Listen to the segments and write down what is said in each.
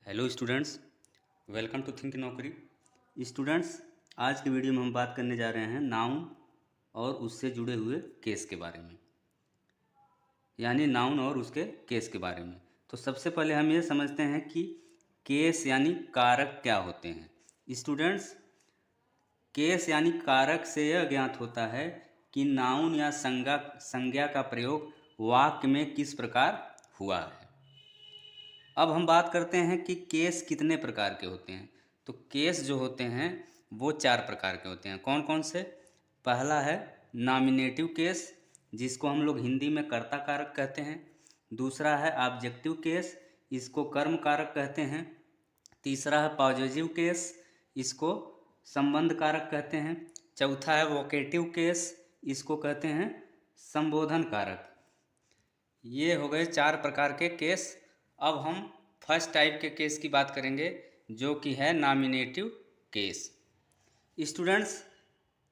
Hello students, welcome to think Naukri. Students, आज की video में हम बात करने जा रहे हैं नाउन और उससे जुड़े हुए केस के बारे में, यानी नाउन और उसके केस के बारे में। तो सबसे पहले हम ये समझते हैं कि केस यानी कारक क्या होते हैं। स्टूडेंट्स, केस यानी कारक से यह ज्ञात होता है कि नाउन या संज्ञा का प्रयोग वाक्य में किस प्रकार हुआ है। अब हम बात करते हैं कि केस कितने प्रकार के होते हैं। तो केस जो होते हैं वो 4 प्रकार के होते हैं। कौन कौन से? पहला है नॉमिनेटिव केस, जिसको हम लोग हिंदी में कर्ता कारक कहते हैं। दूसरा है ऑब्जेक्टिव केस, इसको कर्म कारक कहते हैं। तीसरा है पॉजिटिव केस, इसको संबंध कारक कहते हैं। चौथा है वोकेटिव केस, इसको कहते हैं संबोधन कारक। ये हो गए 4 प्रकार के केस। अब हम फर्स्ट टाइप के केस की बात करेंगे, जो कि है nominative case. Students,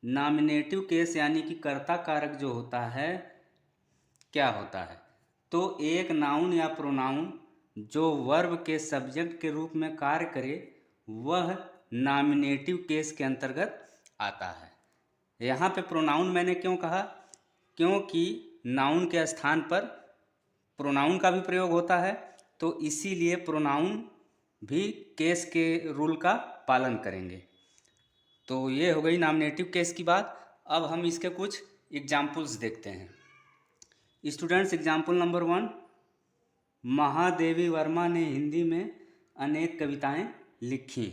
nominative case यानी कि कर्ता कारक जो होता है, क्या होता है? तो एक नाउन या प्रोनाउन जो वर्ब के सब्जेक्ट के रूप में कार्य करे, वह नॉमिनेटिव केस के अंतर्गत आता है। यहाँ पे प्रोनाउन मैंने क्यों कहा? क्योंकि नाउन के स्थान पर प्रोनाउन का भी प्रयोग होता है, तो इसीलिए प्रोनाउन भी केस के रूल का पालन करेंगे। तो ये हो गई नॉमिनेटिव केस की बात। अब हम इसके कुछ एग्जाम्पल्स देखते हैं। Students, example number 1, Mahadevi Verma ने हिंदी में अनेक कविताएं लिखी।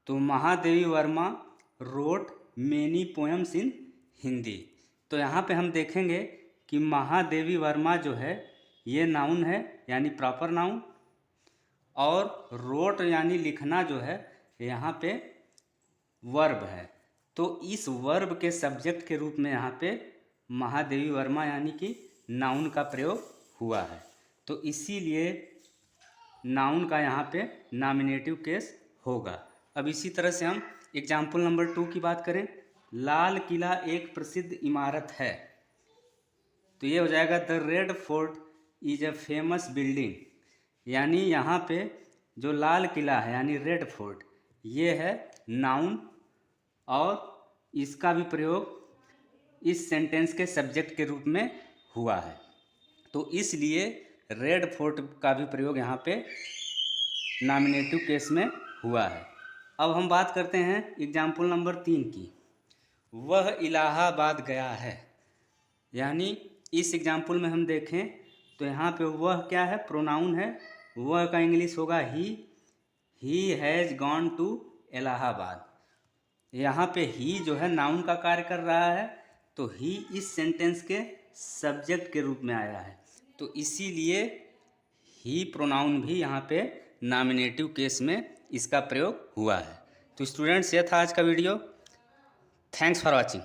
तो Mahadevi Verma wrote many poems in Hindi. तो यहाँ पे हम देखेंगे कि महादेवी वर्मा जो है ये नाउन है, यानी प्रॉपर नाउन, और रोट यानी लिखना जो है यहाँ पे वर्ब है। तो इस वर्ब के सब्जेक्ट के रूप में यहाँ पे महादेवी वर्मा यानी कि नाउन का प्रयोग हुआ है। तो इसीलिए नाउन का यहाँ पे नॉमिनेटिव केस होगा। अब इसी तरह से हम एग्जाम्पल नंबर 2 की बात करें। लाल किला एक प्रसिद्ध इमारत है। तो ये हो जाएगा the red fort is a famous building. यानी यहाँ पे जो लाल किला है यानी रेड फोर्ट, ये है नाउन, और इसका भी प्रयोग इस सेंटेंस के सब्जेक्ट के रूप में हुआ है। तो इसलिए रेड फोर्ट का भी प्रयोग यहाँ पे नॉमिनेटिव केस में हुआ है। अब हम बात करते हैं एग्जाम्पल नंबर 3 की। वह इलाहाबाद गया है। यानी इस एग्जाम्पल में हम देखें तो यहाँ पे वह क्या है? प्रोनाउन है। वह का इंग्लिश होगा he has gone to Allahabad. यहाँ पे ही जो है नाउन का कार्य कर रहा है, तो ही इस सेंटेंस के सब्जेक्ट के रूप में आया है। तो इसीलिए ही प्रोनाउन भी यहाँ पे नॉमिनेटिव केस में इसका प्रयोग हुआ है। तो स्टूडेंट्स, ये था आज का वीडियो। Thanks for watching.